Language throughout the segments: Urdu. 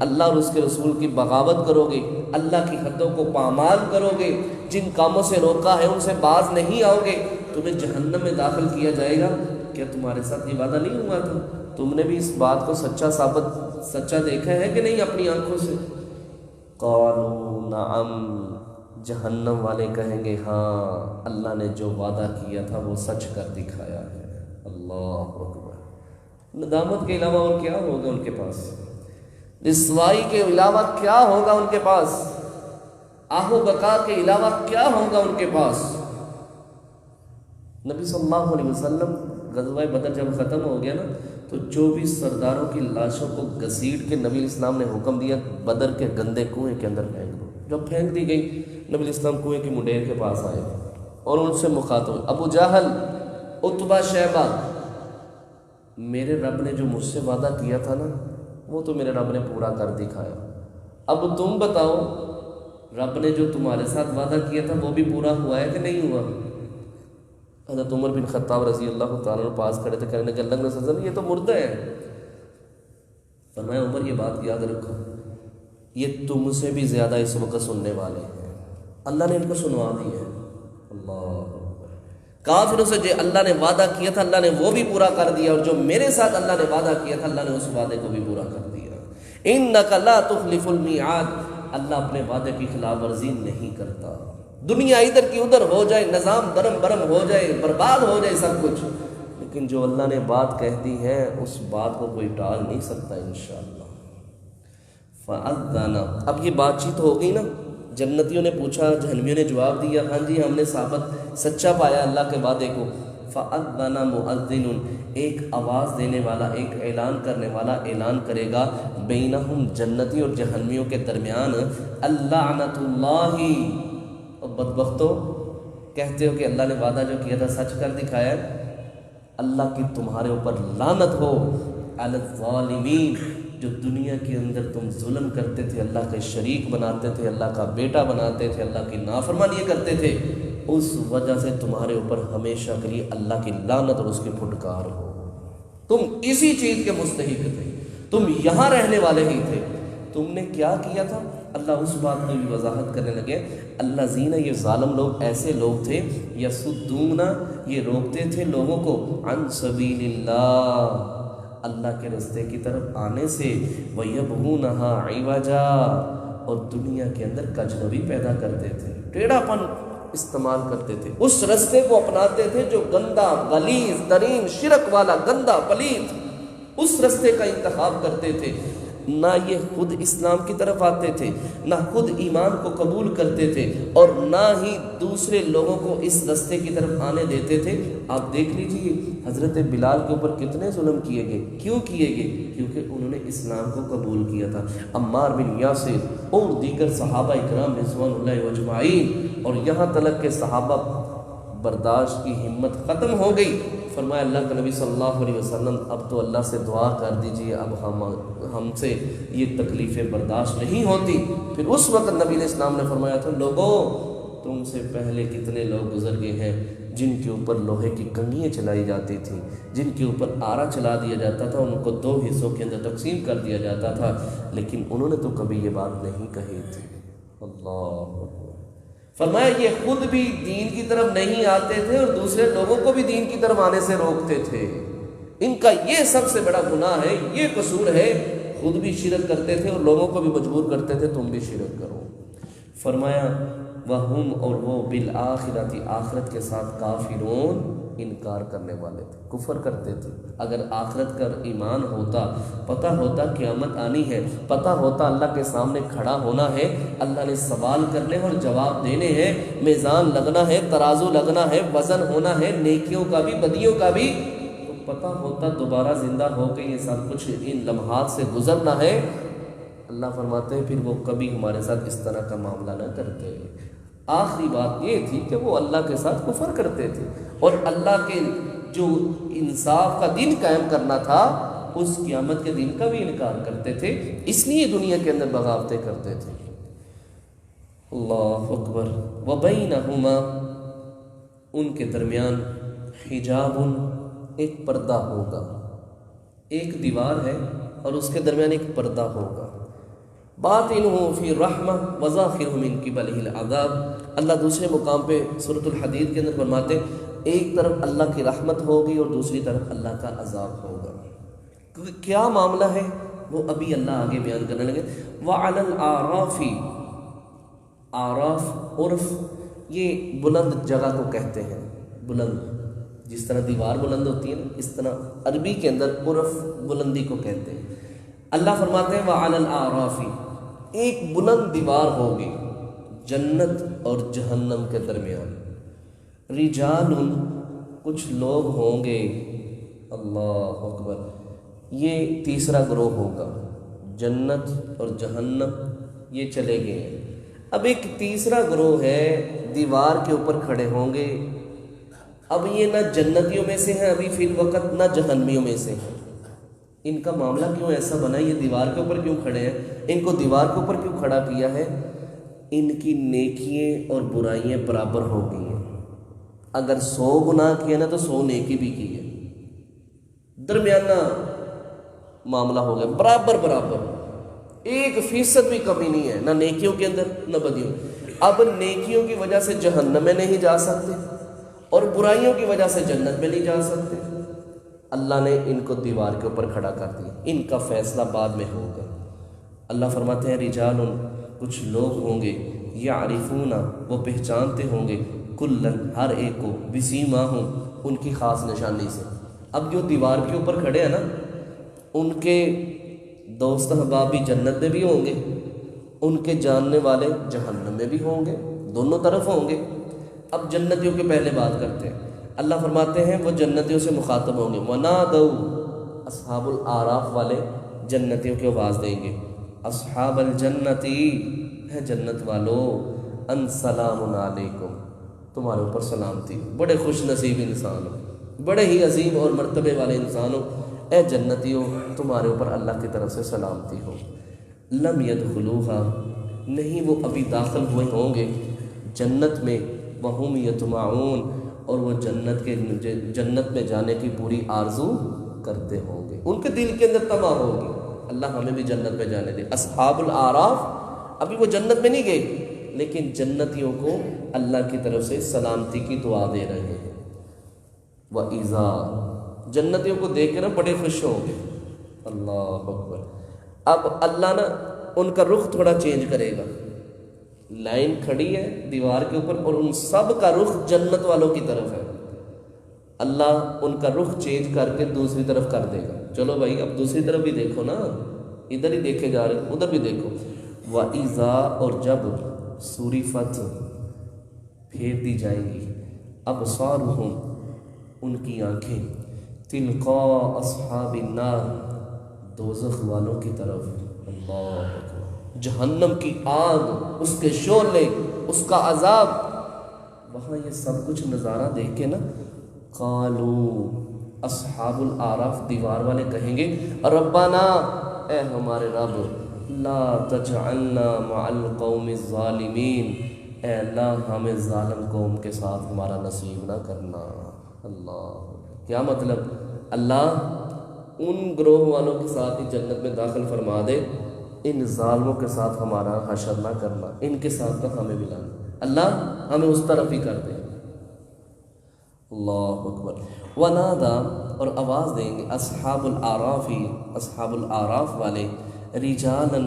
اللہ اور اس کے رسول کی بغاوت کرو گے، اللہ کی حدوں کو پامال کرو گے، جن کاموں سے روکا ہے ان سے باز نہیں آؤ گے، تمہیں جہنم میں داخل کیا جائے گا۔ کیا تمہارے ساتھ یہ وعدہ نہیں ہوا تھا؟ تم نے بھی اس بات کو سچا دیکھا ہے کہ نہیں اپنی آنکھوں سے؟ قالوا نعم، جہنم والے کہیں گے ہاں، اللہ نے جو وعدہ کیا تھا وہ سچ کر دکھایا ہے۔ اللہ اکبر۔ ندامت کے علاوہ اور کیا ہوگا ان کے پاس؟ رسوائی کے علاوہ کیا ہوگا ان کے پاس؟ آہ و بقا کے علاوہ کیا ہوگا ان کے پاس؟ نبی صلی اللہ علیہ وسلم غزوہ بدر جب ختم ہو گیا نا تو 24 سرداروں کی لاشوں کو گھسیٹ کے نبی اسلام نے حکم دیا بدر کے گندے کنویں کے اندر پھینک دو۔ جب پھینک دی گئی، نبی اسلام کنویں کی منڈیر کے پاس آئے اور ان سے مخاطب ہوئے، ابو جہل، عتبہ، شیبہ، میرے رب نے جو مجھ سے وعدہ کیا تھا نا وہ تو میرے رب نے پورا کر دکھایا، اب تم بتاؤ رب نے جو تمہارے ساتھ وعدہ کیا تھا وہ بھی پورا ہوا ہے کہ نہیں ہوا؟ حضرت عمر بن خطاب رضی اللہ تعالیٰ عنہ پاس کھڑے تھے، کہنے لگے اللہ کے رسول یہ تو مردہ ہے۔ فرمایا عمر یہ بات یاد رکھو، یہ تم سے بھی زیادہ اس وقت سننے والے ہیں، اللہ نے ان کو سنوا دیا ہے۔ اللہ، کافروں سے جو اللہ نے وعدہ کیا تھا اللہ نے وہ بھی پورا کر دیا، اور جو میرے ساتھ اللہ نے وعدہ کیا تھا اللہ نے اس وعدے کو بھی پورا کر دیا۔ انک لا تخلف المیعاد، اللہ اپنے وعدے کی خلاف ورزی نہیں کرتا۔ دنیا ادھر کی ادھر ہو جائے، نظام درم برم ہو جائے، برباد ہو جائے سب کچھ، لیکن جو اللہ نے بات کہہ دی ہے اس بات کو کوئی ٹال نہیں سکتا انشاءاللہ۔ فَأَذَّنَ، اب یہ بات چیت ہو گئی نا، جنتیوں نے پوچھا، جہنمیوں نے جواب دیا ہاں جی ہم نے ثابت سچا پایا اللہ کے وعدے کو۔ فَأَذَّنَ مُؤَذِّنٌ، ایک آواز دینے والا، ایک اعلان کرنے والا اعلان کرے گا، بینہم، جنتی اور جہنمیوں کے درمیان، اللعنۃ اللہ، اور بدبختو کہتے ہو کہ اللہ نے وعدہ جو کیا تھا سچ کر دکھایا ہے، اللہ کی تمہارے اوپر لعنت ہو، علی الظالمین، جو دنیا کے اندر تم ظلم کرتے تھے، اللہ کا شریک بناتے تھے، اللہ کا بیٹا بناتے تھے، اللہ کی نافرمانی کرتے تھے، اس وجہ سے تمہارے اوپر ہمیشہ کے لیے اللہ کی لعنت اور اس کی پھٹکار ہو۔ تم اسی چیز کے مستحق تھے، تم یہاں رہنے والے ہی تھے، تم نے کیا کیا تھا؟ اللہ اس بات میں بھی وضاحت کرنے لگے، اللہ زینہ، یہ ظالم لوگ ایسے لوگ تھے، یصدون، یہ روکتے تھے لوگوں کو، عن سبیل اللہ، اللہ کے راستے کی طرف آنے سے، وَيَبْغُونَهَا عِوَجًا، اور دنیا کے اندر کجروی پیدا کرتے تھے، ٹیڑھا پن استعمال کرتے تھے، اس راستے کو اپناتے تھے جو گندا، غلیظ ترین، شرک والا، گندا، پلید، اس راستے کا انتخاب کرتے تھے۔ نہ یہ خود اسلام کی طرف آتے تھے، نہ خود ایمان کو قبول کرتے تھے، اور نہ ہی دوسرے لوگوں کو اس راستے کی طرف آنے دیتے تھے۔ آپ دیکھ لیجئے حضرت بلال کے اوپر کتنے ظلم کیے گئے، کیوں کیے گئے؟ کیونکہ انہوں نے اسلام کو قبول کیا تھا۔ عمار بن یاسر اور دیگر صحابہ اکرام رضوان اللہ اجمعین، اور یہاں تلک کے صحابہ برداشت کی ہمت ختم ہو گئی۔ فرمایا اللہ کے نبی صلی اللہ علیہ وسلم اب تو اللہ سے دعا کر دیجئے، اب ہم سے یہ تکلیفیں برداشت نہیں ہوتی۔ پھر اس وقت نبی علیہ السلام نے فرمایا تھا، لوگوں تم سے پہلے کتنے لوگ گزر گئے ہیں جن کے اوپر لوہے کی کنگھیاں چلائی جاتی تھیں، جن کے اوپر آرا چلا دیا جاتا تھا، ان کو 2 حصوں کے اندر تقسیم کر دیا جاتا تھا، لیکن انہوں نے تو کبھی یہ بات نہیں کہی تھی۔ اللہ اکبر۔ فرمایا یہ خود بھی دین کی طرف نہیں آتے تھے اور دوسرے لوگوں کو بھی دین کی طرف آنے سے روکتے تھے۔ ان کا یہ سب سے بڑا گناہ ہے، یہ قصور ہے، خود بھی شرک کرتے تھے اور لوگوں کو بھی مجبور کرتے تھے تم بھی شرک کرو۔ فرمایا وہم، اور وہ بالآخرۃ، آخرت کے ساتھ، کافرون، انکار کرنے والے تھے، کفر کرتے تھے۔ اگر آخرت کا ایمان ہوتا، پتہ ہوتا قیامت آنی ہے، پتہ ہوتا اللہ کے سامنے کھڑا ہونا ہے، اللہ نے سوال کرنے اور جواب دینے ہیں، میزان لگنا ہے، ترازو لگنا ہے، وزن ہونا ہے، نیکیوں کا بھی بدیوں کا بھی، تو پتہ ہوتا دوبارہ زندہ ہو کے یہ سب کچھ ان لمحات سے گزرنا ہے، اللہ فرماتے ہیں پھر وہ کبھی ہمارے ساتھ اس طرح کا معاملہ نہ کرتے۔ آخری بات یہ تھی کہ وہ اللہ کے ساتھ کفر کرتے تھے، اور اللہ کے جو انصاف کا دین قائم کرنا تھا اس قیامت کے دن کا بھی انکار کرتے تھے، اس لیے دنیا کے اندر بغاوتیں کرتے تھے۔ اللہ اکبر۔ وبینہما، ان کے درمیان، حجاب، ایک پردہ ہوگا، ایک دیوار ہے اور اس کے درمیان ایک پردہ ہوگا۔ باطنہ فی رحمہ وظاہرہ من قبلہ العذاب۔ اللہ دوسرے مقام پہ سورۃ الحدید کے اندر فرماتے ہیں ایک طرف اللہ کی رحمت ہوگی اور دوسری طرف اللہ کا عذاب ہوگا۔ کیونکہ کیا معاملہ ہے وہ ابھی اللہ آگے بیان کرنے لگے۔ وعلی الاعراف، اعراف عرف یہ بلند جگہ کو کہتے ہیں، بلند جس طرح دیوار بلند ہوتی ہے نا، اس طرح عربی کے اندر عرف بلندی کو کہتے ہیں۔ اللہ فرماتے ہیں وعلی الاعراف، ایک بلند دیوار ہوگی جنت اور جہنم کے درمیان، رجال، کچھ لوگ ہوں گے، اللہ اکبر، یہ تیسرا گروہ ہوگا، جنت اور جہنم یہ چلے گئے ہیں، اب ایک تیسرا گروہ ہے دیوار کے اوپر کھڑے ہوں گے۔ اب یہ نہ جنتیوں میں سے ہیں ابھی فی الوقت، نہ جہنمیوں میں سے ہیں۔ ان کا معاملہ کیوں ایسا بنا؟ یہ دیوار کے اوپر کیوں کھڑے ہیں؟ ان کو دیوار کے اوپر کیوں کھڑا کیا ہے؟ ان کی نیکیاں اور برائیاں برابر ہو گئی ہیں۔ اگر 100 گناہ کیے نا تو 100 نیکی بھی کی ہے، درمیانہ معاملہ ہو گیا، برابر برابر، 1% بھی کمی نہیں ہے، نہ نیکیوں کے اندر نہ بدیوں۔ اب نیکیوں کی وجہ سے جہنم میں نہیں جا سکتے اور برائیوں کی وجہ سے جنت میں نہیں جا سکتے۔ اللہ نے ان کو دیوار کے اوپر کھڑا کر دیا، ان کا فیصلہ بعد میں ہوگا۔ اللہ فرماتے ہیں رجال، کچھ لوگ ہوں گے، یعرفون، وہ پہچانتے ہوں گے، کلن، ہر ایک کو، بسیماہم، ان کی خاص نشانی سے۔ اب جو دیوار کے اوپر کھڑے ہیں نا، ان کے دوست احباب بھی جنت میں بھی ہوں گے، ان کے جاننے والے جہنم میں بھی ہوں گے، دونوں طرف ہوں گے۔ اب جنتیوں کے پہلے بات کرتے ہیں۔ اللہ فرماتے ہیں وہ جنتیوں سے مخاطب ہوں گے، وَنَادَوْا، اصحاب الاعراف والے جنتیوں کی آواز دیں گے، اصحاب الجنتی، ہے جنت والو، ان سلام علیکم، تمہارے اوپر سلامتی، بڑے خوش نصیب انسان ہو، بڑے ہی عظیم اور مرتبے والے انسان ہو، اے جنتیوں تمہارے اوپر اللہ کی طرف سے سلامتی ہو۔ لم يدخلوها، نہیں وہ ابھی داخل ہوئے ہوں گے جنت میں، وہم یطمعون، اور وہ جنت میں جانے کی پوری آرزو کرتے ہوں گے، ان کے دل کے اندر طمع ہوگی اللہ ہمیں بھی جنت میں جانے دے۔ اصحاب الاعراف ابھی وہ جنت میں نہیں گئے، لیکن جنتیوں کو اللہ کی طرف سے سلامتی کی دعا دے رہے ہیں۔ وَإِذَا، جنتیوں کو دیکھ کے نا بڑے خوش ہوں گے، اللہ اکبر۔ اب اللہ نا ان کا رخ تھوڑا چینج کرے گا، لائن کھڑی ہے دیوار کے اوپر اور ان سب کا رخ جنت والوں کی طرف ہے، اللہ ان کا رخ چینج کر کے دوسری طرف کر دے گا۔ چلو بھائی اب دوسری طرف بھی دیکھو نا، ادھر ہی دیکھے جا رہے ادھر بھی دیکھو۔ وَإِذَا، اور جب، صُرِفَتْ، پھیر دی جائیں گی، أَبْصَارُهُمْ، ان کی آنکھیں، تِلْقَاءَ أَصْحَابِ النَّارِ، دوزخ والوں کی طرف، اللہ اکبر، جہنم کی آگ، اس کے شعلے، اس کا عذاب، وہاں یہ سب کچھ نظارہ دیکھ کے نا، قالوا، اصحاب الاعراف دیوار والے کہیں گے، ربنا، اے ہمارے رب، لا تجعلنا مع القوم الظالمین، اے اللہ ہمیں ظالم قوم کے ساتھ ہمارا نصیب نہ کرنا۔ اللہ، کیا مطلب؟ اللہ ان گروہ والوں کے ساتھ ہی جنت میں داخل فرما دے، ان ظالموں کے ساتھ ہمارا حشر نہ کرنا، ان کے ساتھ تو ہمیں ملانا، اللہ ہمیں اس طرف ہی کر دے۔ اللہ اکبر۔ ونادا، اور آواز دیں گے، اصحاب الاعراف، اصحاب الاعراف والے، رجالاً،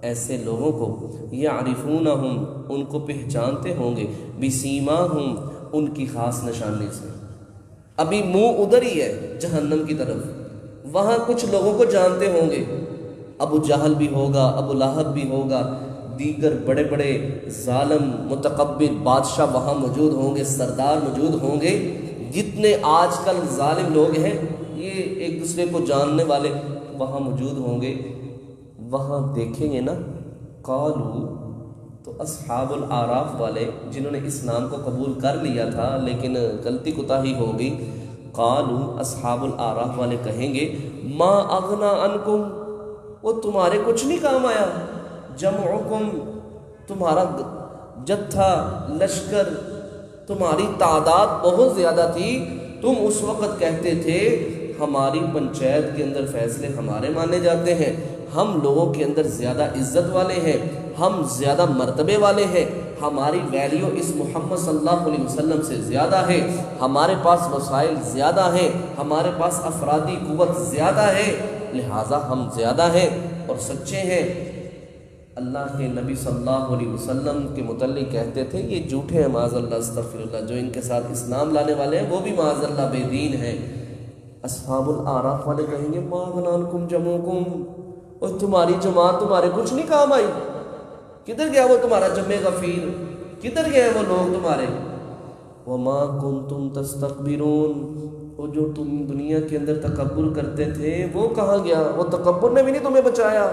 ایسے لوگوں کو، یعرفونہم، ان کو پہچانتے ہوں گے، بسیماہم، ان کی خاص نشانی سے۔ ابھی منہ ادھر ہی ہے جہنم کی طرف، وہاں کچھ لوگوں کو جانتے ہوں گے، ابو جہل بھی ہوگا، ابو لہب بھی ہوگا، دیگر بڑے بڑے ظالم متکبر بادشاہ وہاں موجود ہوں گے، سردار موجود ہوں گے، جتنے آج کل ظالم لوگ ہیں یہ ایک دوسرے کو جاننے والے وہاں موجود ہوں گے۔ وہاں دیکھیں گے نا، قالو، تو اصحاب الاعراف والے جنہوں نے اسلام کو قبول کر لیا تھا لیکن غلطی کوتاہی ہو گئی، قالو، اصحاب الاعراف والے کہیں گے، ما اغنا عنکم، وہ تمہارے کچھ نہیں کام آیا، جمعکم، تمہارا جتھا، لشکر، تمہاری تعداد بہت زیادہ تھی، تم اس وقت کہتے تھے ہماری پنچایت کے اندر فیصلے ہمارے مانے جاتے ہیں، ہم لوگوں کے اندر زیادہ عزت والے ہیں، ہم زیادہ مرتبے والے ہیں، ہماری ویلیو اس محمد صلی اللہ علیہ وسلم سے زیادہ ہے، ہمارے پاس وسائل زیادہ ہیں، ہمارے پاس افرادی قوت زیادہ ہے، لہٰذا ہم زیادہ ہیں اور سچے ہیں۔ اللہ کے نبی صلی اللہ علیہ وسلم کے متعلق کہتے تھے یہ جھوٹے ہیں معاذ اللہ استغفر اللہ، جو ان کے ساتھ اسلام لانے والے ہیں وہ بھی معاذ اللہ بے دین ہیں۔ اصحاب الاعراف والے کہیں گے ما اغنی عنکم جمعکم، اور تمہاری جماعت تمہارے کچھ نہیں کام آئی، کدھر گیا وہ تمہارا جمع غفیر، کدھر گئے وہ لوگ تمہارے؟ وما کنتم تستکبرون، وہ جو تم دنیا کے اندر تکبر کرتے تھے وہ کہاں گیا؟ وہ تکبر نے بھی نہیں تمہیں بچایا۔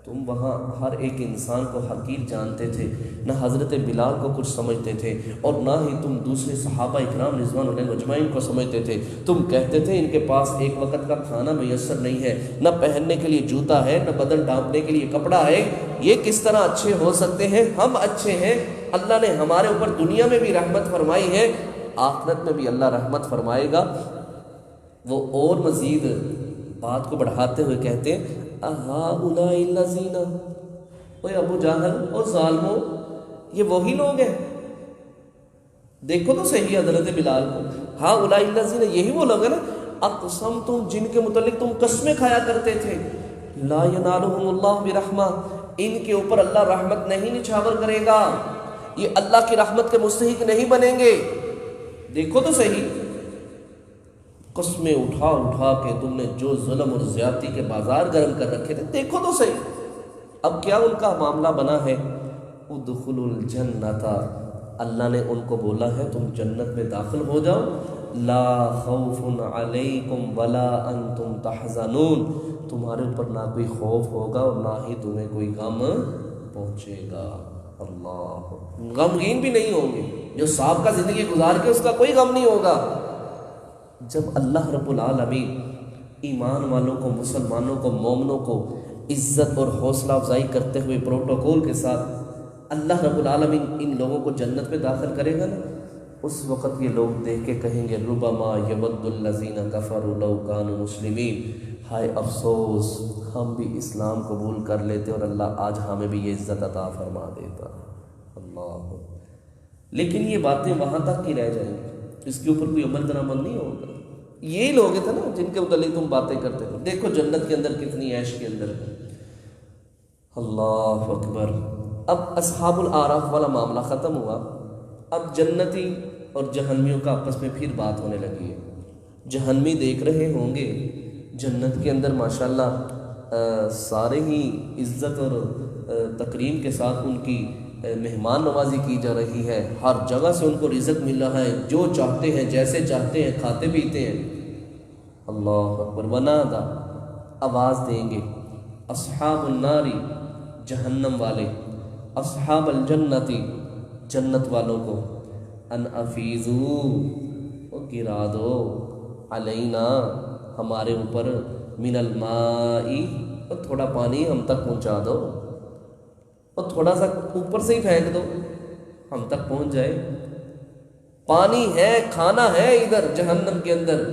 تم وہاں ہر ایک انسان کو حقیر جانتے تھے، نہ حضرت بلال کو کچھ سمجھتے تھے اور نہ ہی تم دوسرے صحابہ اکرام رضوان اللہ اجمعین کو سمجھتے تھے۔ تم کہتے تھے ان کے پاس ایک وقت کا کھانا میسر نہیں ہے، نہ پہننے کے لیے جوتا ہے، نہ بدن ڈھانپنے کے لیے کپڑا ہے، یہ کس طرح اچھے ہو سکتے ہیں؟ ہم اچھے ہیں، اللہ نے ہمارے اوپر دنیا میں بھی رحمت فرمائی ہے، آخرت میں بھی اللہ رحمت فرمائے گا۔ وہ اور مزید بات کو بڑھاتے ہوئے کہتے ہیں اہؤلاء الذین، اوے ابو جہل اور ظالموں، یہ وہی لوگ ہیں، دیکھو تو صحیح حضرت بلال کو، ہؤلاء الذین، یہی وہ لوگ ہیں نا اقسمتم، جن کے متعلق تم قسمیں کھایا کرتے تھے، لا ینالہم اللہ برحمہ، ان کے اوپر اللہ رحمت نہیں نچھاور کرے گا، یہ اللہ کی رحمت کے مستحق نہیں بنیں گے۔ دیکھو تو صحیح، قسمیں اٹھا اٹھا کے تم نے جو ظلم اور زیادتی کے بازار گرم کر رکھے تھے، دیکھو تو صحیح اب کیا ان کا معاملہ بنا ہے۔ ادخلوا الجنت، اللہ نے ان کو بولا ہے تم جنت میں داخل ہو جاؤ، لا خوف علیکم ولا انتم تحزنون، تمہارے اوپر نہ کوئی خوف ہوگا اور نہ ہی تمہیں کوئی غم پہنچے گا۔ اللہ، غمگین بھی نہیں ہوں گے، جو صاحب کا زندگی گزار کے اس کا کوئی غم نہیں ہوگا۔ جب اللہ رب العالمین ایمان والوں کو، مسلمانوں کو، مومنوں کو عزت اور حوصلہ افزائی کرتے ہوئے پروٹوکول کے ساتھ اللہ رب العالمین ان لوگوں کو جنت میں داخل کرے گا نا، اس وقت یہ لوگ دیکھ کے کہیں گے ربما یود الذین کفروا لو کانوا مسلمین، ہائے افسوس ہم بھی اسلام قبول کر لیتے اور اللہ آج ہمیں بھی یہ عزت عطا فرما دیتا۔ اللہ، لیکن یہ باتیں وہاں تک ہی رہ جائیں گی، اس کے اوپر کوئی عمل درآمد نہیں ہوگا۔ یہی لوگ تھے نا جن کے متعلق تم باتیں کرتے ہو، دیکھو جنت کے اندر کتنی عیش کے اندر ہے۔ اللہ اکبر۔ اب اصحاب الاعراف والا معاملہ ختم ہوا، اب جنتی اور جہنمیوں کا آپس میں پھر بات ہونے لگی ہے۔ جہنمی دیکھ رہے ہوں گے جنت کے اندر ماشاءاللہ سارے ہی عزت اور تکریم کے ساتھ ان کی مہمان نوازی کی جا رہی ہے، ہر جگہ سے ان کو رزق مل رہا ہے، جو چاہتے ہیں جیسے چاہتے ہیں کھاتے پیتے ہیں۔ اللہ اکبر۔ ونادا، آواز دیں گے اصحاب النار، جہنم والے، اصحاب الجنتی، جنت والوں کو، ان افیضو، گرا دو، علینا، ہمارے اوپر، من الماء، اور تھوڑا پانی ہم تک پہنچا دو، اور تھوڑا سا اوپر سے ہی پھینک دو ہم تک پہنچ جائے۔ پانی ہے، کھانا ہے ادھر جہنم کے اندر۔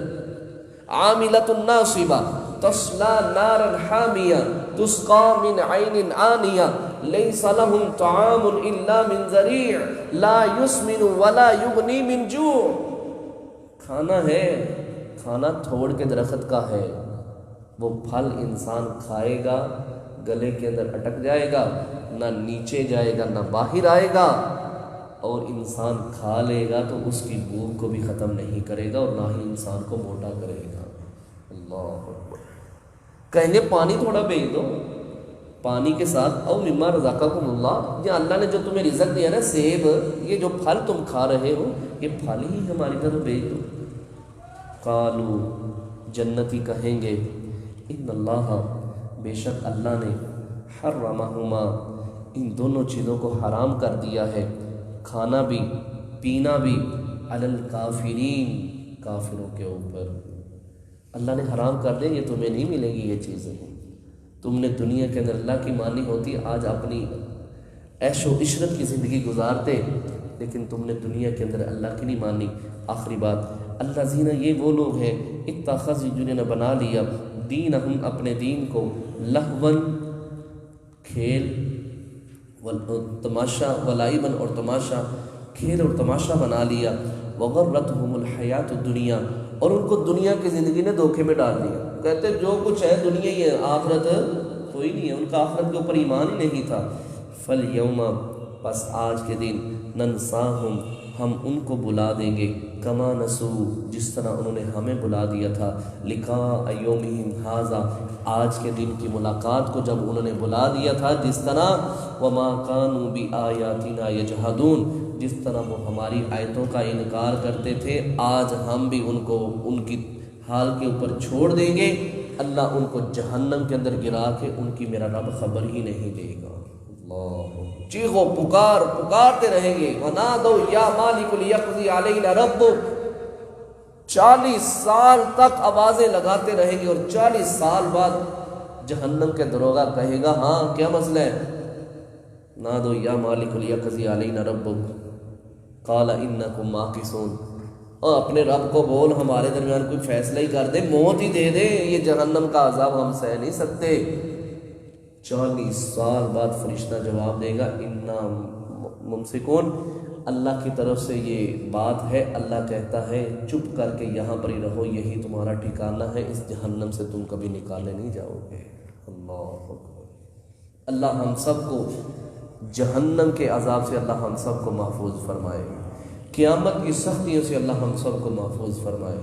عاملۃ ناصبہ تصلی نارا حامیہ تسقی من عین آنیہ لیس لهم طعام الا من ذریع لا یسمن ولا یغنی من جوع۔ کھانا ہے، کھانا تھوڑ کے درخت کا ہے، وہ پھل انسان کھائے گا گلے کے اندر اٹک جائے گا، نہ نیچے جائے گا نہ باہر آئے گا، اور انسان کھا لے گا تو اس کی بھوک کو بھی ختم نہیں کرے گا اور نہ ہی انسان کو موٹا کرے گا۔ اللہ اکبر۔ کہیں گے پانی تھوڑا بھیج دو، پانی کے ساتھ او مما رزقکم اللہ، یہ اللہ نے جو تمہیں رزق دیا نا، سیب، یہ جو پھل تم کھا رہے ہو یہ پھل ہی ہماری طرف بھیج دو۔ قالو، جنتی کہیں گے ان اللہ، بے شک اللہ نے، حرمہما، ان دونوں چیزوں کو حرام کر دیا ہے، کھانا بھی پینا بھی، علی الکافرین، کافروں کے اوپر اللہ نے حرام کر دیا، یہ تمہیں نہیں ملے گی یہ چیزیں۔ تم نے دنیا کے اندر اللہ کی مانی ہوتی، آج اپنی عیش و عشرت کی زندگی گزارتے، لیکن تم نے دنیا کے اندر اللہ کی نہیں مانی۔ آخری بات، اللہ زینہ، یہ وہ لوگ ہیں اتخذوا، جنہوں نے بنا لیا، دینہم، اپنے دین کو، لہون کھیل، تماشا، ولائبن اور تماشا، کھیل اور تماشا بنا لیا، وغرتہم الحیات الدنیا، اور ان کو دنیا کی زندگی نے دھوکے میں ڈال دیا. کہتے جو کچھ ہے دنیا ہی ہے، آخرت کوئی نہیں ہے، ان کا آخرت کے اوپر ایمان ہی نہیں تھا. فالیوم، پس آج کے دن، ننساہم، ہم ان کو بلا دیں گے، کما نسو، جس طرح انہوں نے ہمیں بلا دیا تھا، لقاء یومہم ھذا، آج کے دن کی ملاقات کو جب انہوں نے بلا دیا تھا جس طرح، وما کانوا بآیاتنا یجحدون، جس طرح وہ ہماری آیتوں کا انکار کرتے تھے، آج ہم بھی ان کو ان کی حال کے اوپر چھوڑ دیں گے. اللہ ان کو جہنم کے اندر گرا کے ان کی میرا رب خبر ہی نہیں دے گا. اللہ، چیخو پکار پکارتے رہیں گے، وَنَادَوْا يَا مَالِكُ لِيَقْضِيَ عَلَيْنَا رَبُّكَ، 40 سال تک آوازیں لگاتے رہیں گے، اور 40 سال بعد جہنم کے دروغہ کہے گا ہاں کیا مسئلہ ہے؟ نادو یا مالک لیقضی علینا ربک قال انکم ماکثون، اور اپنے رب کو بول ہمارے درمیان کوئی فیصلہ ہی کر دے، موت ہی دے دے، یہ جہنم کا عذاب ہم سہ نہیں سکتے. 40 سال بعد فرشتہ جواب دے گا انا ممسکون، اللہ کی طرف سے یہ بات ہے، اللہ کہتا ہے چپ کر کے یہاں پر ہی رہو، یہی تمہارا ٹھکانہ ہے، اس جہنم سے تم کبھی نکالے نہیں جاؤ گے. اللہ اکبر. اللہ ہم سب کو جہنم کے عذاب سے اللہ ہم سب کو محفوظ فرمائے، قیامت کی سختیوں سے اللہ ہم سب کو محفوظ فرمائے.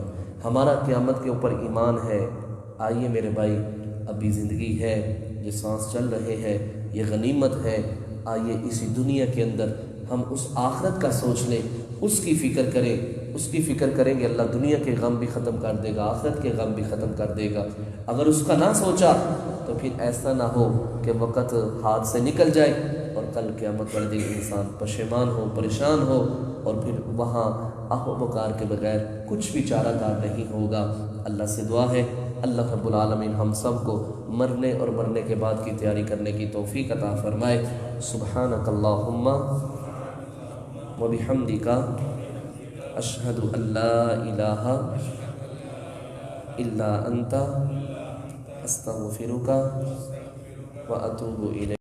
ہمارا قیامت کے اوپر ایمان ہے. آئیے میرے بھائی، ابھی زندگی ہے، یہ سانس چل رہے ہیں، یہ غنیمت ہے. آئیے اسی دنیا کے اندر ہم اس آخرت کا سوچ لیں، اس کی فکر کریں. اس کی فکر کریں گے اللہ دنیا کے غم بھی ختم کر دے گا، آخرت کے غم بھی ختم کر دے گا. اگر اس کا نہ سوچا تو پھر ایسا نہ ہو کہ وقت ہاتھ سے نکل جائے اور کل قیامت والے دن انسان پشیمان ہو، پریشان ہو، اور پھر وہاں آہ و بکار کے بغیر کچھ بھی چارہ کار نہیں ہوگا. اللہ سے دعا ہے اللہ رب العالمین ہم سب کو مرنے اور مرنے کے بعد کی تیاری کرنے کی توفیق عطا فرمائے. سبحانک اللہم و بحمدک، اشہد ان لا الہ الا انت، استغفرک و اتوب الیک.